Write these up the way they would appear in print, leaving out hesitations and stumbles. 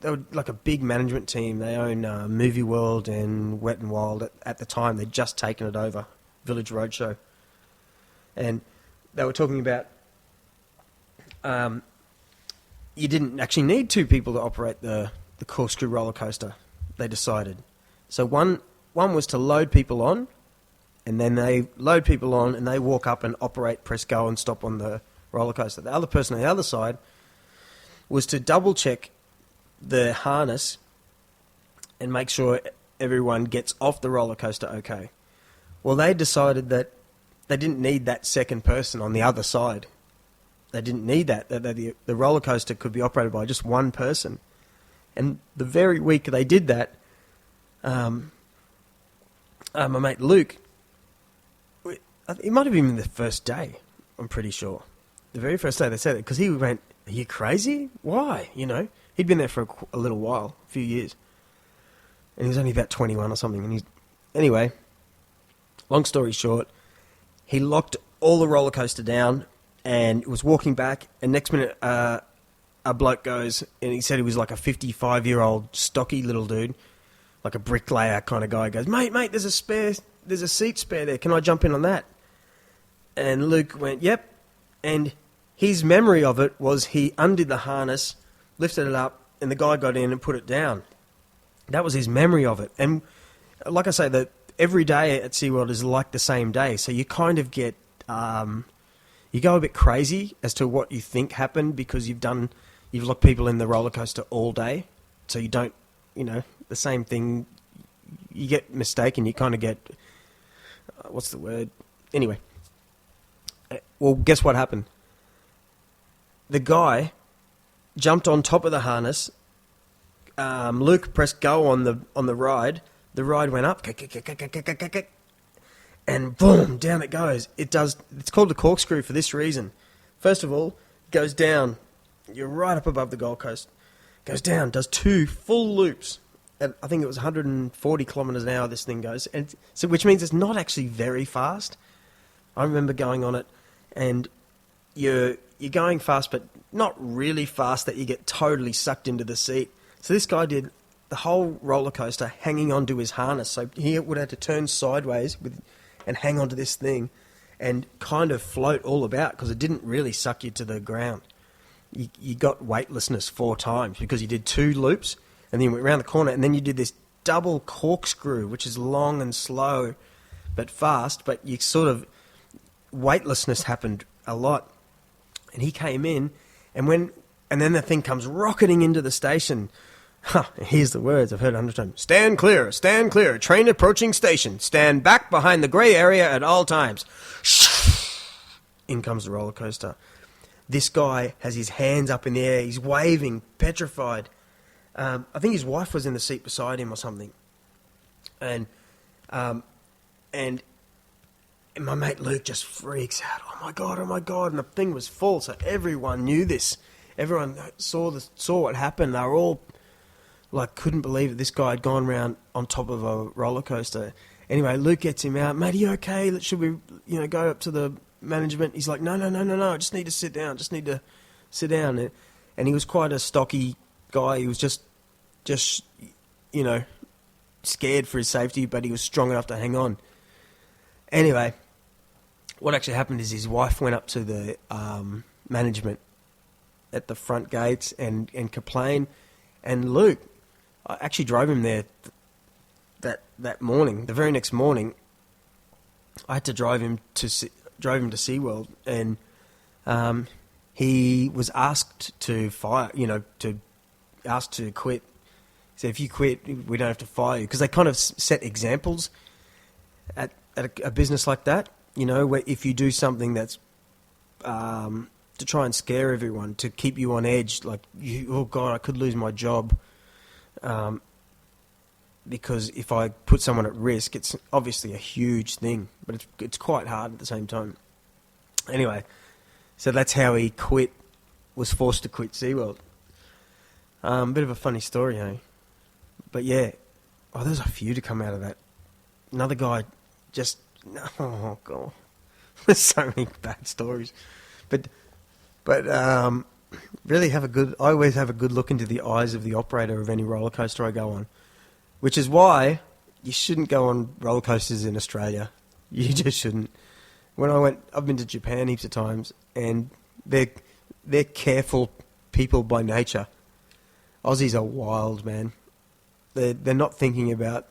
they were like a big management team. They own Movie World and Wet and Wild at the time. They'd just taken it over, Village Roadshow. And they were talking about you didn't actually need two people to operate the corkscrew roller coaster, they decided. So one was to load people on, and then they load people on and they walk up and operate, press go and stop on the roller coaster. The other person on the other side was to double check the harness and make sure everyone gets off the roller coaster okay. Well, they decided that they didn't need that second person on the other side. They didn't need that. The roller coaster could be operated by just one person. And the very week they did that, my mate Luke, it might have been the first day, I'm pretty sure. The very first day they said it, because he went, "Are you crazy? Why?" You know, he'd been there for a little while, a few years. And he was only about 21 or something. And anyway, long story short, he locked all the roller coaster down and was walking back. And next minute, a bloke goes, and he said he was like a 55-year-old stocky little dude, like a bricklayer kind of guy. Goes, mate, there's a seat spare there. Can I jump in on that? And Luke went, yep. And his memory of it was he undid the harness, lifted it up, and the guy got in and put it down. That was his memory of it. And like I say, that every day at SeaWorld is like the same day. So you kind of get, you go a bit crazy as to what you think happened because you've locked people in the roller coaster all day. So you don't, the same thing. You get mistaken. You kind of get, what's the word? Anyway. Well, guess what happened? The guy jumped on top of the harness. Luke pressed go on the ride. The ride went up, and boom, down it goes. It's called the corkscrew for this reason. First of all, it goes down. You're right up above the Gold Coast. Goes down, does 2 full loops. At, I think it was 140 kilometres an hour. This thing goes, which means it's not actually very fast. I remember going on it, and you're going fast, but not really fast that you get totally sucked into the seat. So this guy did the whole roller coaster hanging onto his harness. So he would have to turn sideways and hang onto this thing and kind of float all about because it didn't really suck you to the ground. You got weightlessness 4 times because you did 2 loops and then you went around the corner and then you did this double corkscrew, which is long and slow but fast, but you sort of... weightlessness happened a lot. And he came in, and then the thing comes rocketing into the station. Here's the words I've heard 100 times. Stand clear, train approaching station. Stand back behind the grey area at all times. In comes the roller coaster. This guy has his hands up in the air. He's waving, petrified. I think his wife was in the seat beside him or something. And my mate Luke just freaks out. Oh my god! And the thing was full, so everyone knew this. Everyone saw what happened. They were all like, couldn't believe it. This guy had gone round on top of a roller coaster. Anyway, Luke gets him out. Mate, are you okay? Should we, go up to the management? He's like, no. I just need to sit down. And he was quite a stocky guy. He was just scared for his safety, but he was strong enough to hang on. Anyway, what actually happened is his wife went up to the management at the front gates and complained. And Luke, I actually drove him there that morning. The very next morning, I had to drive him to SeaWorld, and he was asked to to quit. He said, if you quit, we don't have to fire you. Because they kind of set examples at a business like that, where if you do something that's to try and scare everyone, to keep you on edge, like, oh God, I could lose my job, because if I put someone at risk, it's obviously a huge thing, but it's quite hard at the same time. Anyway, so that's how he was forced to quit SeaWorld. Bit of a funny story, eh? But yeah, there's a few to come out of that. Another guy oh God, there's so many bad stories, but really have a good. I always have a good look into the eyes of the operator of any roller coaster I go on, which is why you shouldn't go on roller coasters in Australia. You just shouldn't. I've been to Japan heaps of times, and they're careful people by nature. Aussies are wild, man. They're not thinking about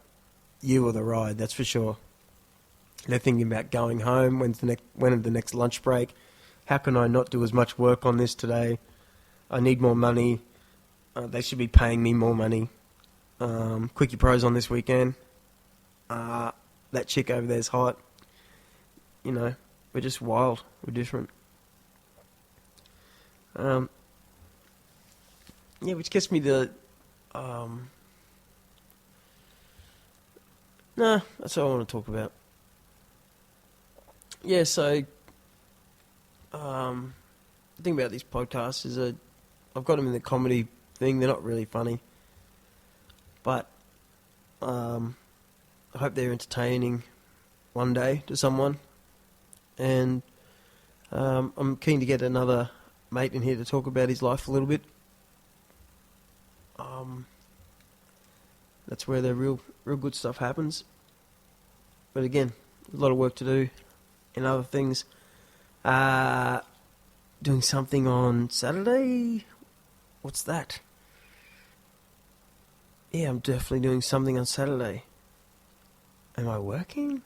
you or the ride, that's for sure. They're thinking about going home. When the next lunch break? How can I not do as much work on this today? I need more money. They should be paying me more money. Quickie Pro's on this weekend. That chick over there's hot. You know, we're just wild. We're different. Yeah, which gets me to... Nah, that's all I want to talk about. Yeah, so... the thing about these podcasts is I've got them in the comedy thing. They're not really funny. But I hope they're entertaining one day to someone. And I'm keen to get another mate in here to talk about his life a little bit. That's where the real good stuff happens. But again, a lot of work to do and other things. Doing something on Saturday? What's that? Yeah, I'm definitely doing something on Saturday. Am I working?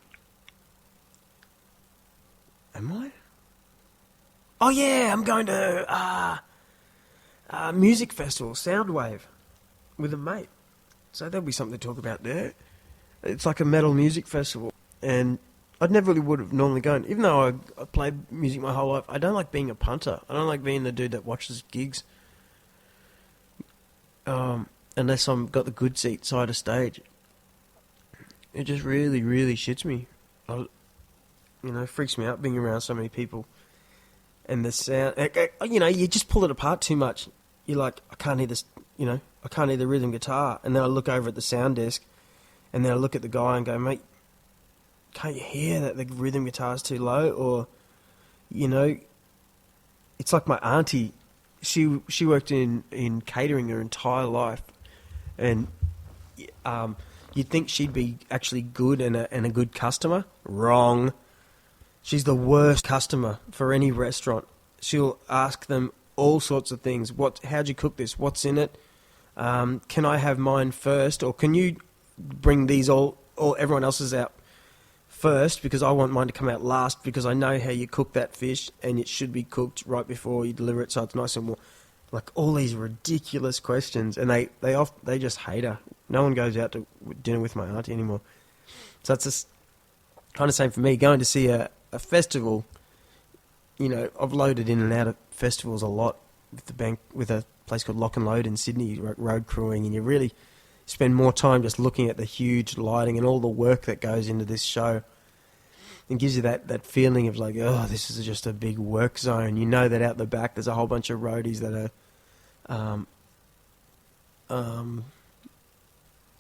Am I? Oh yeah, I'm going to music festival, Soundwave, with a mate. So there'll be something to talk about there. It's like a metal music festival, and I'd never really would have normally gone. Even though I played music my whole life, I don't like being a punter. I don't like being the dude that watches gigs. Unless I'm got the good seat side of stage. It just really, really shits me. Freaks me out being around so many people. And the sound, you just pull it apart too much. You're like, I can't hear this, I can't hear the rhythm guitar. And then I look over at the sound desk, and then I look at the guy and go, mate, can't you hear that the rhythm guitar's too low? Or, it's like my auntie. She worked in catering her entire life, and you'd think she'd be actually good and a good customer. Wrong. She's the worst customer for any restaurant. She'll ask them all sorts of things. How'd you cook this? What's in it? Can I have mine first, or can you bring these everyone else's out first, because I want mine to come out last, because I know how you cook that fish and it should be cooked right before you deliver it so it's nice and warm. Like all these ridiculous questions, and they just hate her. No one goes out to dinner with my auntie anymore. So it's just kind of same for me, going to see a festival. I've loaded in and out of festivals a lot with a place called Lock and Load in Sydney, road crewing, and you really spend more time just looking at the huge lighting and all the work that goes into this show. It gives you that feeling of like, oh, this is just a big work zone. You know that out the back there's a whole bunch of roadies that are,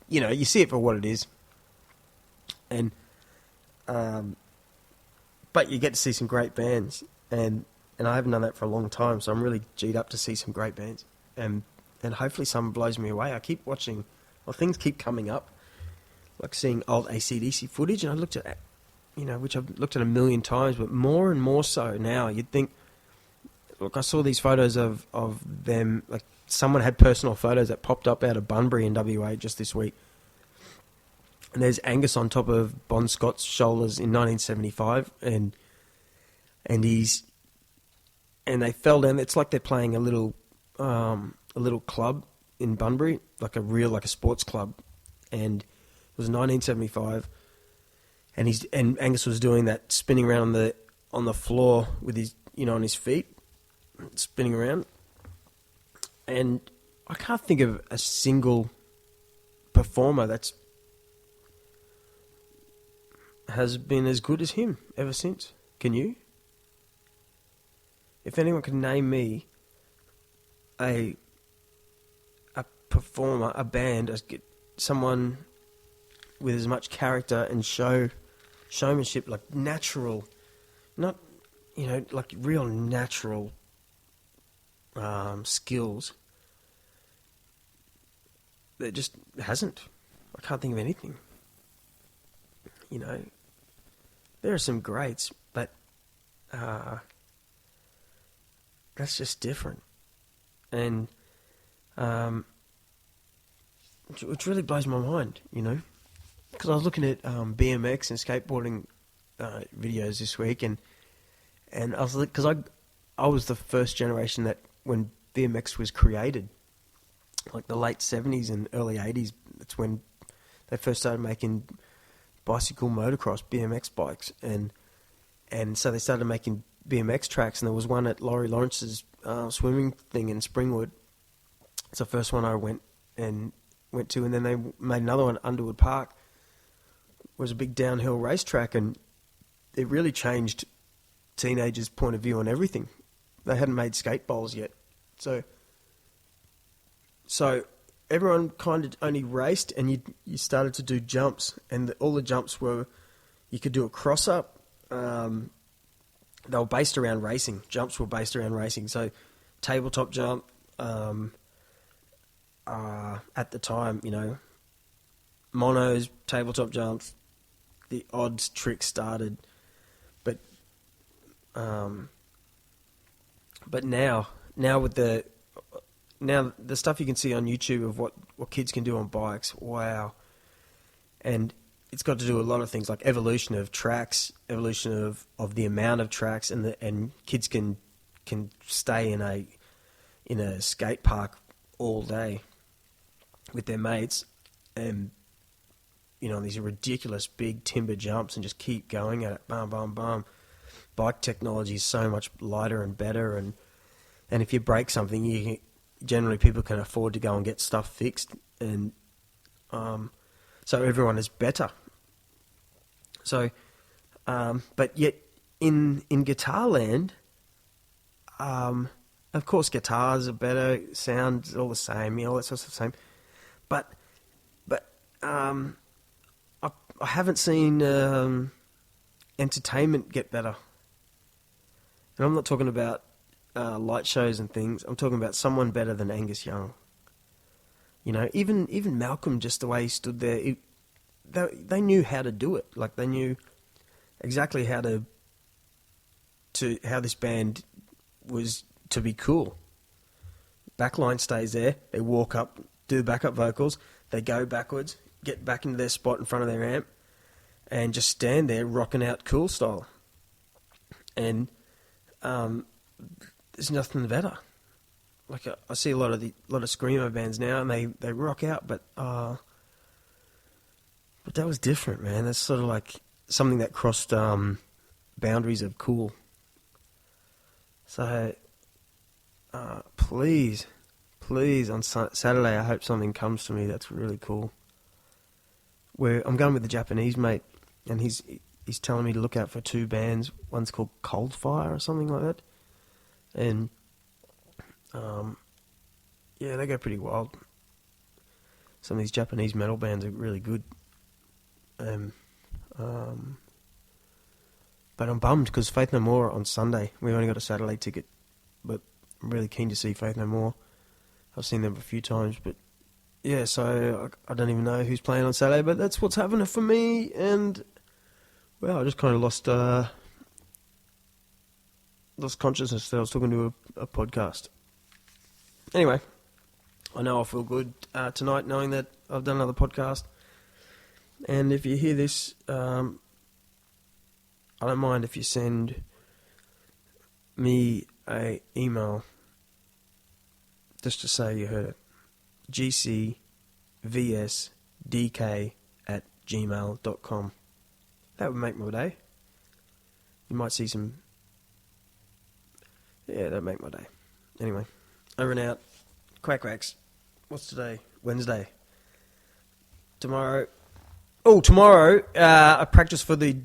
you see it for what it is. And, but you get to see some great bands, and I haven't done that for a long time, so I'm really G'd up to see some great bands. And hopefully someone blows me away. I keep watching, things keep coming up, like seeing old AC/DC footage, and I looked at, which I've looked at a million times, but more and more so now. You'd think, look, I saw these photos of them, like someone had personal photos that popped up out of Bunbury in WA just this week. And there's Angus on top of Bon Scott's shoulders in 1975, and they fell down. It's like they're playing a little club in Bunbury, like a sports club, and it was 1975. And Angus was doing that, spinning around on the floor with his, on his feet, spinning around. And I can't think of a single performer has been as good as him ever since. Can you? If anyone can name me a performer, a band, someone with as much character and showmanship, like natural, not, like real natural skills. There just hasn't. I can't think of anything. You know, there are some greats, but that's just different. And which really blows my mind, you know, because I was looking at BMX and skateboarding videos this week, and I was like, because I was the first generation that when BMX was created, like the late 70s and early 80s, that's when they first started making bicycle motocross BMX bikes, and so they started making BMX tracks, and there was one at Laurie Lawrence's swimming thing in Springwood. It's the first one I went to, and then they made another one at Underwood Park. It was a big downhill racetrack, and it really changed teenagers' point of view on everything. They hadn't made skate bowls yet, so everyone kind of only raced, and you started to do jumps, and all the jumps were, you could do a cross up. They were based around racing. Jumps were based around racing. So tabletop jump, at the time, you know, monos, tabletop jumps, the odds tricks started. But now with the stuff you can see on YouTube of what kids can do on bikes, wow. And it's got to do with a lot of things like evolution of tracks, evolution of the amount of tracks, and kids can stay in a skate park all day with their mates, and you know, these ridiculous big timber jumps, and just keep going at it, bam, bam, bam. Bike technology is so much lighter and better, and if you break something, generally people can afford to go and get stuff fixed, and so everyone is better. So, but yet in guitar land, of course guitars are better, sounds all the same, you know, all that sort of same. But I haven't seen entertainment get better. And I'm not talking about light shows and things. I'm talking about someone better than Angus Young. You know, even Malcolm, just the way he stood there, they knew how to do it. Like, they knew exactly how how this band was to be cool. Backline stays there. They walk up, do the backup vocals. They go backwards, get back into their spot in front of their amp, and just stand there rocking out cool style. And there's nothing better. Like, I see a lot of screamo bands now, and they rock out, but that was different, man. That's sort of like something that crossed boundaries of cool. So please on Saturday, I hope something comes to me that's really cool. I'm going with the Japanese mate, and he's telling me to look out for two bands. One's called Cold Fire or something like that, and yeah, they go pretty wild. Some of these Japanese metal bands are really good. But I'm bummed because Faith No More on Sunday. We've only got a Saturday ticket, but I'm really keen to see Faith No More. I've seen them a few times, but yeah, so I don't even know who's playing on Saturday, but that's what's happening for me. And well, I just kind of lost consciousness that I was talking to a podcast. Anyway, I know I feel good tonight knowing that I've done another podcast. And if you hear this, I don't mind if you send me a email just to say you heard it. gcvsdk@gmail.com. That would make my day. You might see some... Yeah, that'd make my day. Anyway, over and out. Quack quacks. What's today? Wednesday. Tomorrow, I practice for the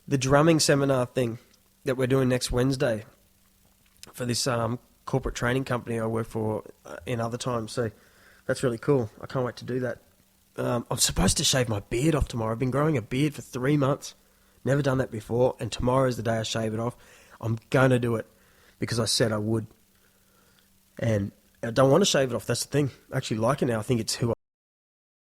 drumming seminar thing that we're doing next Wednesday for this corporate training company I work for in other times. So that's really cool. I can't wait to do that. I'm supposed to shave my beard off tomorrow. I've been growing a beard for 3 months. Never done that before. And tomorrow is the day I shave it off. I'm going to do it because I said I would. And I don't want to shave it off. That's the thing. I actually like it now. I think it's who